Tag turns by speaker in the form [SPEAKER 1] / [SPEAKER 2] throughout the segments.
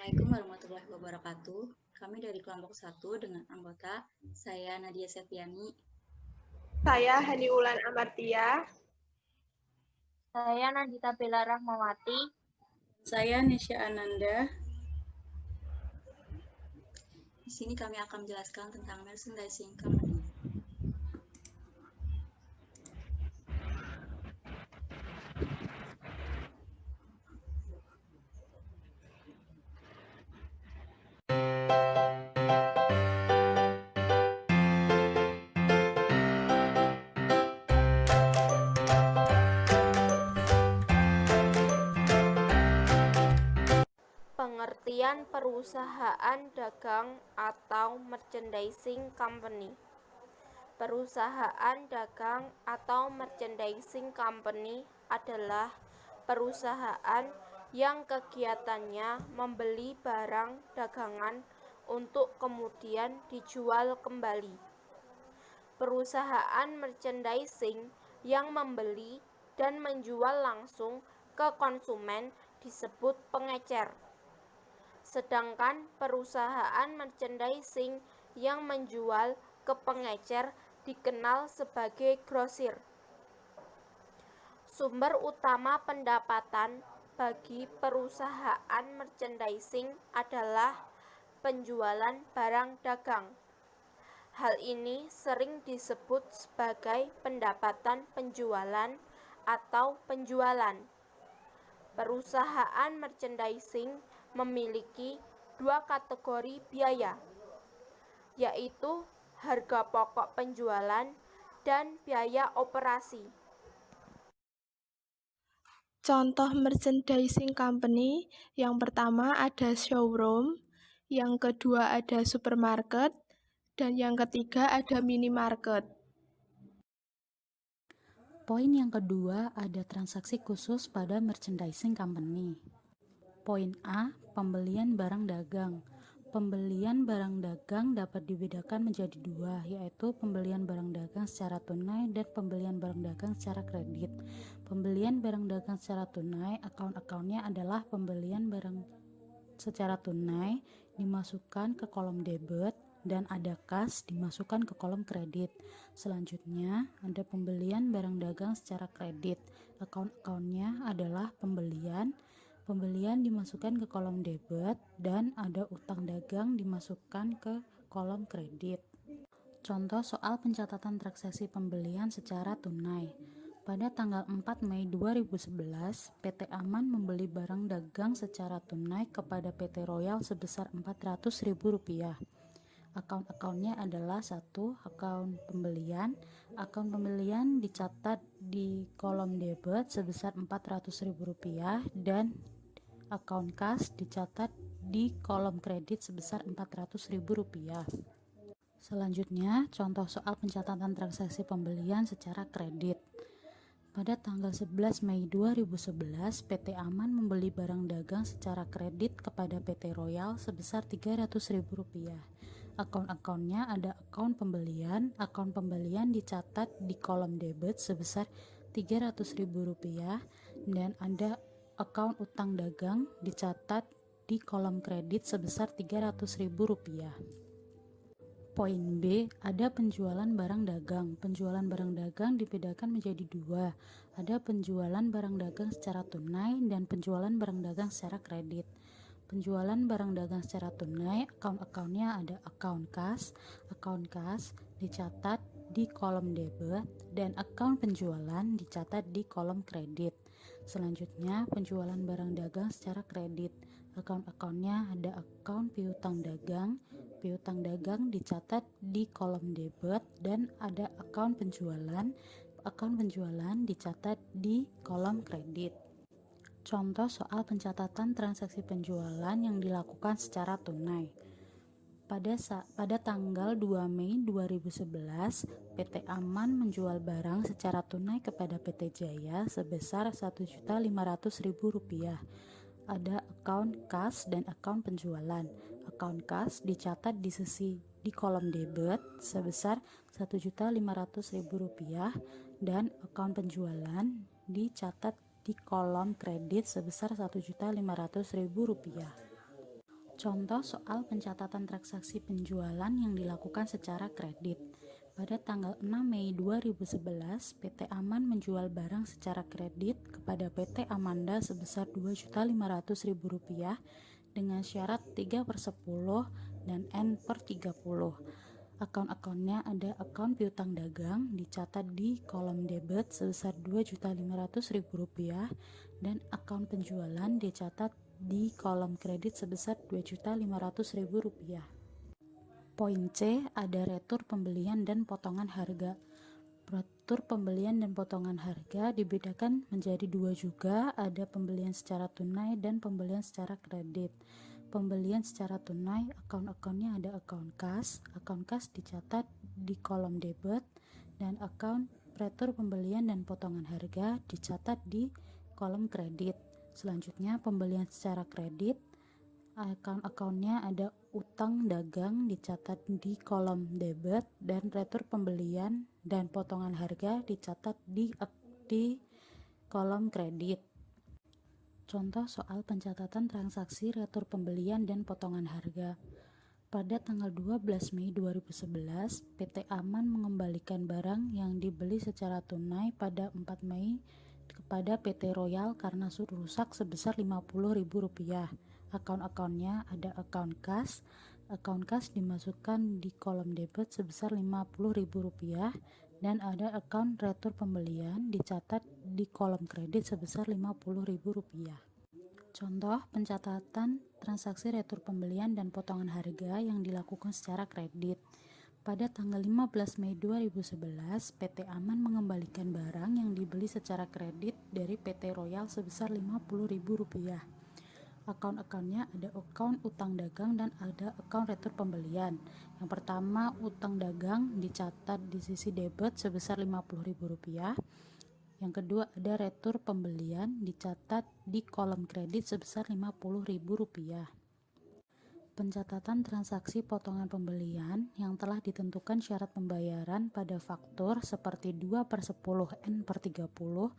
[SPEAKER 1] Assalamualaikum warahmatullahi wabarakatuh. Kami dari kelompok 1 dengan anggota saya Nadia Septiani.
[SPEAKER 2] Saya Haniulan Amartia.
[SPEAKER 3] Saya Nandita Bella Rahmawati.
[SPEAKER 4] Saya Nesya Ananda.
[SPEAKER 1] Di sini kami akan menjelaskan tentang merchandising company.
[SPEAKER 3] Pengertian perusahaan dagang atau merchandising company. Perusahaan dagang atau merchandising company adalah perusahaan yang kegiatannya membeli barang dagangan untuk kemudian dijual kembali. Perusahaan merchandising yang membeli dan menjual langsung ke konsumen disebut pengecer. Sedangkan perusahaan merchandising yang menjual ke pengecer dikenal sebagai grosir. Sumber utama pendapatan bagi perusahaan merchandising adalah penjualan barang dagang. Hal ini sering disebut sebagai pendapatan penjualan atau penjualan. Perusahaan merchandising memiliki dua kategori biaya, yaitu harga pokok penjualan dan biaya operasi.
[SPEAKER 2] Contoh merchandising company, yang pertama ada showroom, yang kedua ada supermarket, dan yang ketiga ada minimarket.
[SPEAKER 5] Poin yang kedua ada transaksi khusus pada merchandising company. Poin A, pembelian barang dagang. Pembelian barang dagang dapat dibedakan menjadi dua, yaitu pembelian barang dagang secara tunai dan pembelian barang dagang secara kredit. Pembelian barang dagang secara tunai, account-accountnya adalah pembelian barang secara tunai dimasukkan ke kolom debit dan ada kas dimasukkan ke kolom kredit. Selanjutnya ada pembelian barang dagang secara kredit. Account-accountnya adalah pembelian dimasukkan ke kolom debit dan ada utang dagang dimasukkan ke kolom kredit. Contoh soal pencatatan transaksi pembelian secara tunai. Pada tanggal 4 Mei 2011, PT Aman membeli barang dagang secara tunai kepada PT Royal sebesar Rp400.000. Account-accountnya adalah 1. Account pembelian. Account pembelian dicatat di kolom debit sebesar Rp400.000 dan account kas dicatat di kolom kredit sebesar Rp400.000. Selanjutnya, contoh soal pencatatan transaksi pembelian secara kredit. Pada tanggal 11 Mei 2011, PT Aman membeli barang dagang secara kredit kepada PT Royal sebesar Rp300.000. Account-accountnya ada account pembelian. Account pembelian dicatat di kolom debit sebesar Rp300.000 dan ada account utang dagang dicatat di kolom kredit sebesar Rp300.000. Poin B, ada penjualan barang dagang. Penjualan barang dagang dibedakan menjadi dua. Ada penjualan barang dagang secara tunai dan penjualan barang dagang secara kredit. Penjualan barang dagang secara tunai, account-accountnya ada account kas. Account kas dicatat di kolom debit dan account penjualan dicatat di kolom kredit. Selanjutnya, penjualan barang dagang secara kredit. Account-accountnya ada account piutang dagang. Piutang dagang dicatat di kolom debit dan ada account penjualan. Account penjualan dicatat di kolom kredit. Contoh soal pencatatan transaksi penjualan yang dilakukan secara tunai. Pada tanggal 2 Mei 2011, PT Aman menjual barang secara tunai kepada PT Jaya sebesar Rp1.500.000. Ada account kas dan account penjualan. Account kas dicatat di kolom debit sebesar Rp1.500.000 dan account penjualan dicatat di kolom kredit sebesar Rp1.500.000. Contoh soal pencatatan transaksi penjualan yang dilakukan secara kredit. Pada tanggal 6 Mei 2011, PT Aman menjual barang secara kredit kepada PT Amanda sebesar Rp2.500.000 dengan syarat 3/10 dan N/30. Akun-akunnya ada akun piutang dagang dicatat di kolom debit sebesar Rp2.500.000 dan akun penjualan dicatat di kolom kredit sebesar Rp2.500.000. Poin C, ada retur pembelian dan potongan harga. Retur pembelian dan potongan harga dibedakan menjadi dua juga, ada pembelian secara tunai dan pembelian secara kredit. Pembelian secara tunai, akun-akunnya ada akun kas dicatat di kolom debit, dan akun retur pembelian dan potongan harga dicatat di kolom kredit. Selanjutnya, pembelian secara kredit, akun-akunnya ada utang dagang dicatat di kolom debit, dan retur pembelian dan potongan harga dicatat di kolom kredit. Contoh soal pencatatan transaksi retur pembelian dan potongan harga. Pada tanggal 12 Mei 2011, PT Aman mengembalikan barang yang dibeli secara tunai pada 4 Mei kepada PT Royal karena rusak sebesar Rp50.000. Akun-akunnya ada akun kas dimasukkan di kolom debit sebesar Rp50.000 dan ada akun retur pembelian dicatat di kolom kredit sebesar Rp50.000. Contoh pencatatan transaksi retur pembelian dan potongan harga yang dilakukan secara kredit. Pada tanggal 15 Mei 2011, PT Aman mengembalikan barang yang dibeli secara kredit dari PT Royal sebesar Rp50.000. Akun-akunnya ada akun utang dagang dan ada akun retur pembelian. Yang pertama, utang dagang dicatat di sisi debit sebesar Rp50.000. Yang kedua, ada retur pembelian dicatat di kolom kredit sebesar Rp50.000. Pencatatan transaksi potongan pembelian yang telah ditentukan syarat pembayaran pada faktur seperti 2/10 N/30,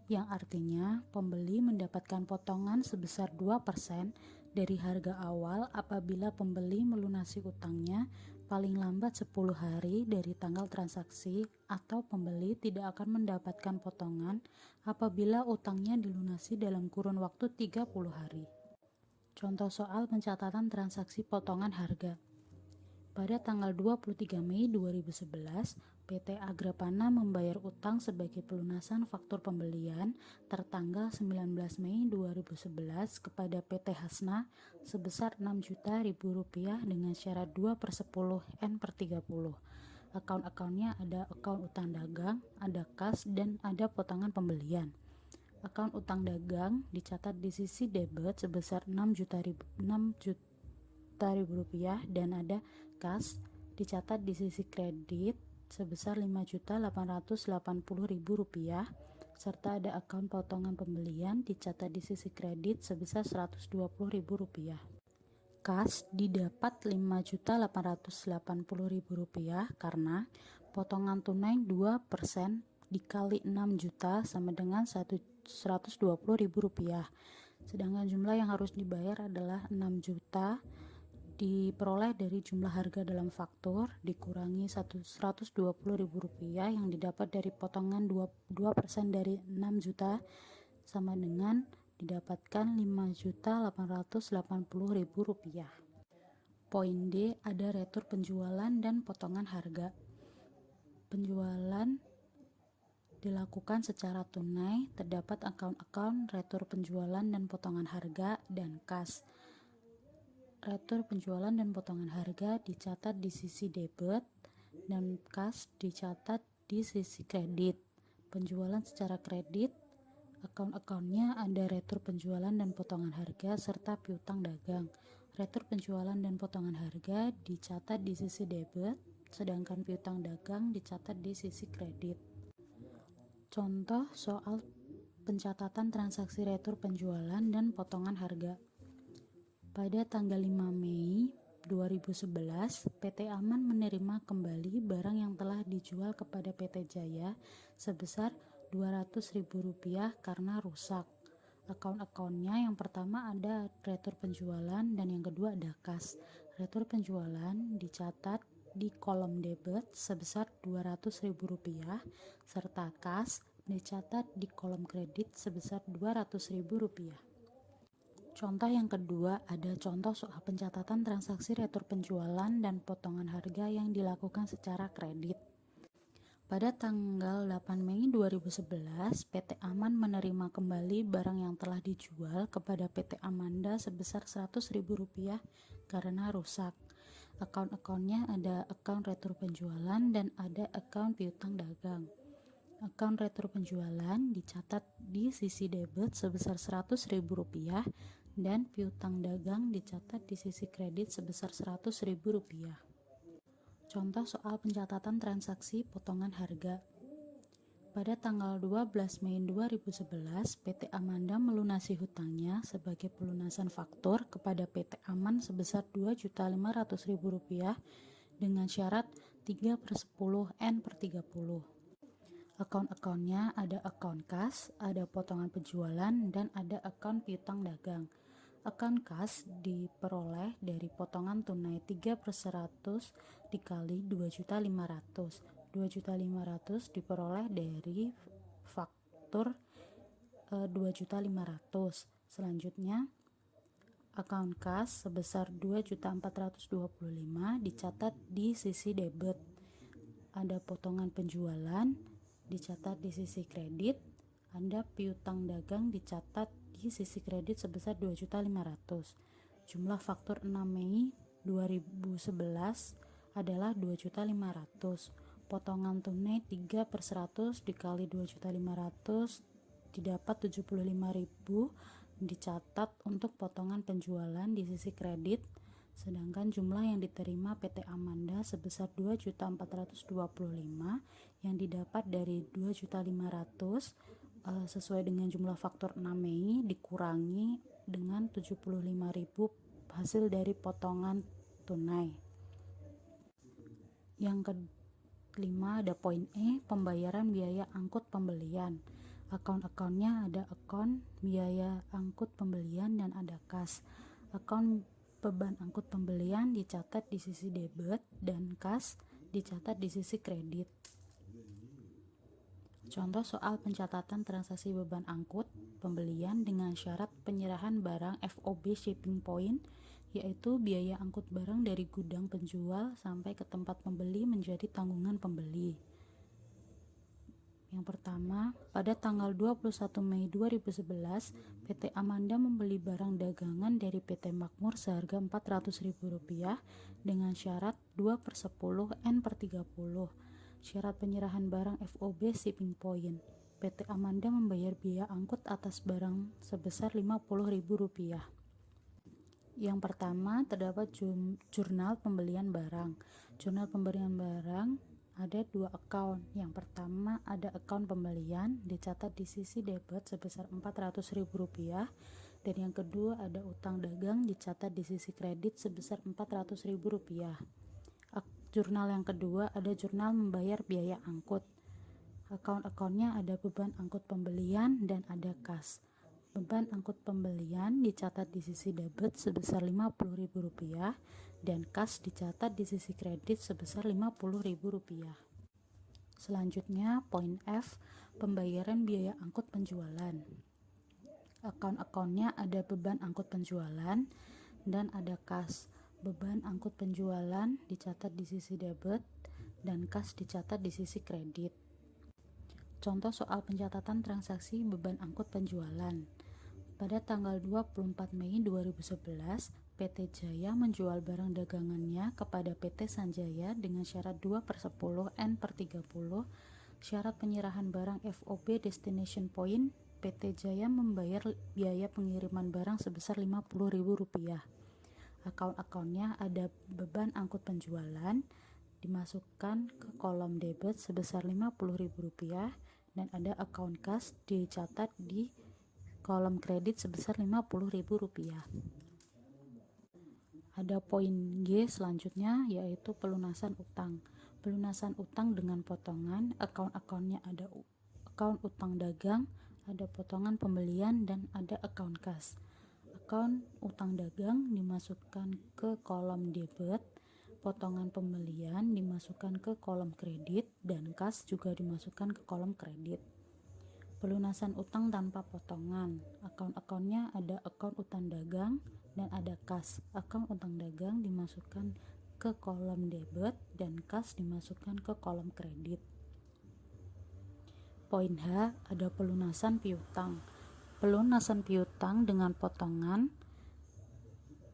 [SPEAKER 5] yang artinya pembeli mendapatkan potongan sebesar 2% dari harga awal apabila pembeli melunasi utangnya paling lambat 10 hari dari tanggal transaksi, atau pembeli tidak akan mendapatkan potongan apabila utangnya dilunasi dalam kurun waktu 30 hari. Contoh soal pencatatan transaksi potongan harga. Pada tanggal 23 Mei 2011, PT Agrapana membayar utang sebagai pelunasan faktur pembelian tertanggal 19 Mei 2011 kepada PT Hasna sebesar Rp6.000.000 dengan syarat 2/10 N/30. Akun-akunnya ada akun utang dagang, ada kas, dan ada potongan pembelian. Akun utang dagang dicatat di sisi debit sebesar Rp6.000.000 dan ada kas dicatat di sisi kredit sebesar Rp5.880.000 serta ada akun potongan pembelian dicatat di sisi kredit sebesar Rp120.000. Kas didapat Rp5.880.000 karena potongan tunai 2% dikali 6 juta sama dengan Rp120.000. Sedangkan jumlah yang harus dibayar adalah 6 juta diperoleh dari jumlah harga dalam faktur dikurangi Rp120.000 yang didapat dari potongan 2% dari 6 juta sama dengan didapatkan Rp5.880.000. Poin D, ada retur penjualan dan potongan harga. Penjualan dilakukan secara tunai, terdapat akun-akun retur penjualan dan potongan harga dan kas. Retur penjualan dan potongan harga dicatat di sisi debit dan kas dicatat di sisi kredit. Penjualan secara kredit, akun-akunnya ada retur penjualan dan potongan harga serta piutang dagang. Retur penjualan dan potongan harga dicatat di sisi debit, sedangkan piutang dagang dicatat di sisi kredit. Contoh soal pencatatan transaksi retur penjualan dan potongan harga. Pada tanggal 5 Mei 2011, PT Aman menerima kembali barang yang telah dijual kepada PT Jaya sebesar Rp200.000 karena rusak. Akun-akunnya yang pertama ada retur penjualan dan yang kedua ada kas. Retur penjualan dicatat di kolom debit sebesar Rp200.000 serta kas dicatat di kolom kredit sebesar Rp200.000. Contoh yang kedua ada contoh soal pencatatan transaksi retur penjualan dan potongan harga yang dilakukan secara kredit. Pada tanggal 8 Mei 2011, PT Aman menerima kembali barang yang telah dijual kepada PT Amanda sebesar Rp100.000 karena rusak. Akun-akunnya ada akun retur penjualan dan ada akun piutang dagang. Akun retur penjualan dicatat di sisi debit sebesar Rp100.000 dan piutang dagang dicatat di sisi kredit sebesar Rp100.000. Contoh soal pencatatan transaksi potongan harga. Pada tanggal 12 Mei 2011, PT Amanda melunasi hutangnya sebagai pelunasan faktur kepada PT Aman sebesar Rp2.500.000 dengan syarat 3/10 N/30. Akun-akunnya ada akun kas, ada potongan penjualan, dan ada akun piutang dagang. Akun kas diperoleh dari potongan tunai 3/100 dikali Rp2.500.000. Rp2.500.000 diperoleh dari faktur Rp2.500.000. Selanjutnya, akun kas sebesar Rp2.425.000 dicatat di sisi debit. Ada potongan penjualan dicatat di sisi kredit. Ada piutang dagang dicatat di sisi kredit sebesar Rp2.500.000. Jumlah faktur 6 Mei 2011 adalah Rp2.500.000. Potongan tunai 3/100 dikali Rp2.500.000 didapat Rp75.000 dicatat untuk potongan penjualan di sisi kredit, sedangkan jumlah yang diterima PT Amanda sebesar Rp2.425.000 yang didapat dari Rp2.500.000 sesuai dengan jumlah faktur 6 Mei dikurangi dengan Rp75.000 hasil dari potongan tunai. Yang kelima ada poin E, pembayaran biaya angkut pembelian. Akun-akunnya ada akun biaya angkut pembelian dan ada kas. Akun beban angkut pembelian dicatat di sisi debit dan kas dicatat di sisi kredit. Contoh soal pencatatan transaksi beban angkut pembelian dengan syarat penyerahan barang FOB shipping point, yaitu biaya angkut barang dari gudang penjual sampai ke tempat pembeli menjadi tanggungan pembeli. Yang pertama, pada tanggal 21 Mei 2011, PT Amanda membeli barang dagangan dari PT Makmur seharga Rp400.000 dengan syarat 2/10 N/30. Syarat penyerahan barang FOB shipping point. PT Amanda membayar biaya angkut atas barang sebesar Rp50.000. Yang pertama, terdapat jurnal pembelian barang. Jurnal pembelian barang ada dua akun. Yang pertama ada akun pembelian dicatat di sisi debit sebesar Rp400.000 dan yang kedua ada utang dagang dicatat di sisi kredit sebesar Rp400.000. Jurnal yang kedua ada jurnal membayar biaya angkut. Akun-akunnya ada beban angkut pembelian dan ada kas. Beban angkut pembelian dicatat di sisi debit sebesar Rp50.000 dan kas dicatat di sisi kredit sebesar Rp50.000. Selanjutnya poin F, pembayaran biaya angkut penjualan. Akun-akunnya ada beban angkut penjualan dan ada kas. Beban angkut penjualan dicatat di sisi debit dan kas dicatat di sisi kredit. Contoh soal pencatatan transaksi beban angkut penjualan. Pada tanggal 24 Mei 2011, PT Jaya menjual barang dagangannya kepada PT Sanjaya dengan syarat 2/10 N/30. Syarat penyerahan barang FOB destination point, PT Jaya membayar biaya pengiriman barang sebesar Rp50.000. Akun-akunnya ada beban angkut penjualan dimasukkan ke kolom debit sebesar Rp50.000 dan ada akun kas dicatat di kolom kredit sebesar Rp50.000. Ada poin G selanjutnya yaitu pelunasan utang. Pelunasan utang dengan potongan. Akun-akunnya ada akun utang dagang, ada potongan pembelian, dan ada account kas. Akun utang dagang dimasukkan ke kolom debit, potongan pembelian dimasukkan ke kolom kredit, dan kas juga dimasukkan ke kolom kredit. Pelunasan utang tanpa potongan. Akun-akunnya ada akun utang dagang dan ada kas. Akun utang dagang dimasukkan ke kolom debit dan kas dimasukkan ke kolom kredit. Poin H, ada pelunasan piutang. Pelunasan piutang dengan potongan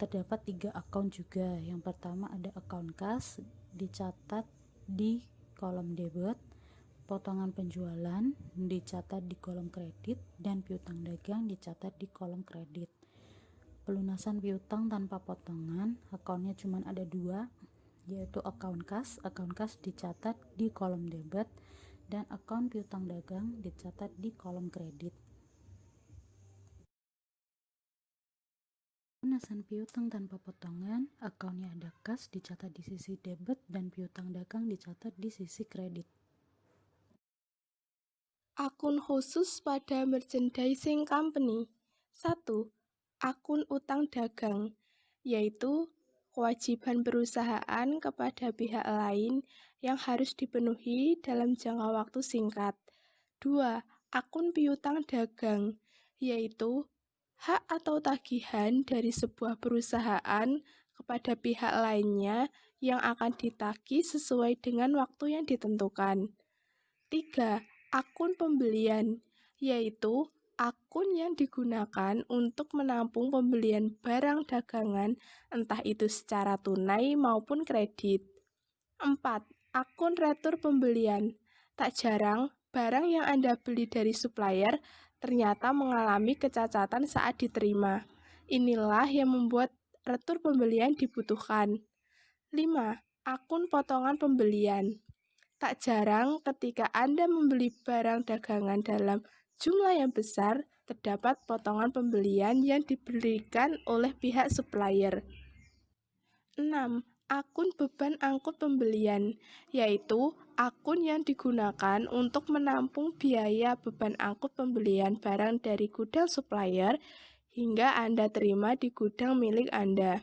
[SPEAKER 5] terdapat 3 akun juga. Yang pertama ada akun kas, dicatat di kolom debit, potongan penjualan dicatat di kolom kredit, dan piutang dagang dicatat di kolom kredit. Pelunasan piutang tanpa potongan, akunnya cuma ada 2, yaitu akun kas dicatat di kolom debit, dan akun piutang dagang dicatat di kolom kredit. Pelunasan piutang tanpa potongan, akunnya ada kas dicatat di sisi debit dan piutang dagang dicatat di sisi kredit.
[SPEAKER 2] Akun khusus pada merchandising company. 1. Akun utang dagang, yaitu kewajiban perusahaan kepada pihak lain yang harus dipenuhi dalam jangka waktu singkat. 2. Akun piutang dagang, yaitu hak atau tagihan dari sebuah perusahaan kepada pihak lainnya yang akan ditagih sesuai dengan waktu yang ditentukan. 3. Akun pembelian, yaitu akun yang digunakan untuk menampung pembelian barang dagangan, entah itu secara tunai maupun kredit. 4. Akun retur pembelian. Tak jarang, barang yang Anda beli dari supplier ternyata mengalami kecacatan saat diterima. Inilah yang membuat retur pembelian dibutuhkan. 5. Akun potongan pembelian. Tak jarang ketika Anda membeli barang dagangan dalam jumlah yang besar, terdapat potongan pembelian yang diberikan oleh pihak supplier. 6. Akun beban angkut pembelian, yaitu akun yang digunakan untuk menampung biaya beban angkut pembelian barang dari gudang supplier hingga Anda terima di gudang milik Anda.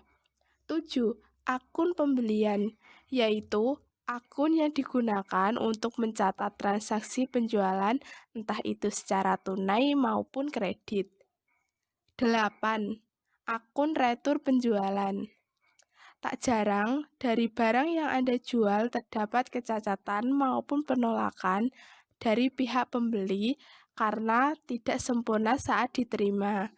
[SPEAKER 2] 7. Akun pembelian, yaitu akun yang digunakan untuk mencatat transaksi penjualan, entah itu secara tunai maupun kredit. 8. Akun retur penjualan. Tak jarang, dari barang yang Anda jual terdapat kecacatan maupun penolakan dari pihak pembeli karena tidak sempurna saat diterima.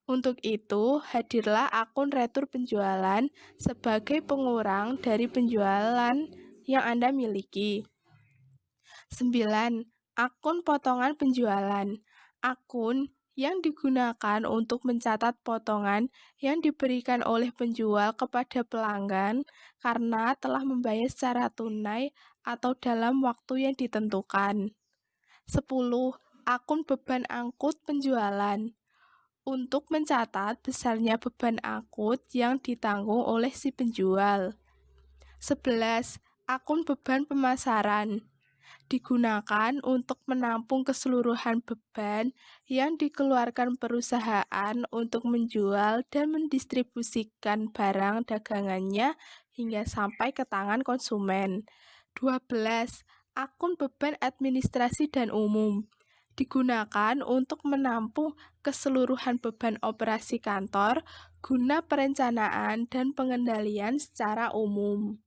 [SPEAKER 2] Untuk itu, hadirlah akun retur penjualan sebagai pengurang dari penjualan yang Anda miliki. 9. Akun potongan penjualan. Akun yang digunakan untuk mencatat potongan yang diberikan oleh penjual kepada pelanggan karena telah membayar secara tunai atau dalam waktu yang ditentukan. 10. Akun beban angkut penjualan. Untuk mencatat besarnya beban angkut yang ditanggung oleh si penjual. 11. Akun beban pemasaran. Digunakan untuk menampung keseluruhan beban yang dikeluarkan perusahaan untuk menjual dan mendistribusikan barang dagangannya hingga sampai ke tangan konsumen. 12. Akun beban administrasi dan umum. Digunakan untuk menampung keseluruhan beban operasi kantor guna perencanaan dan pengendalian secara umum.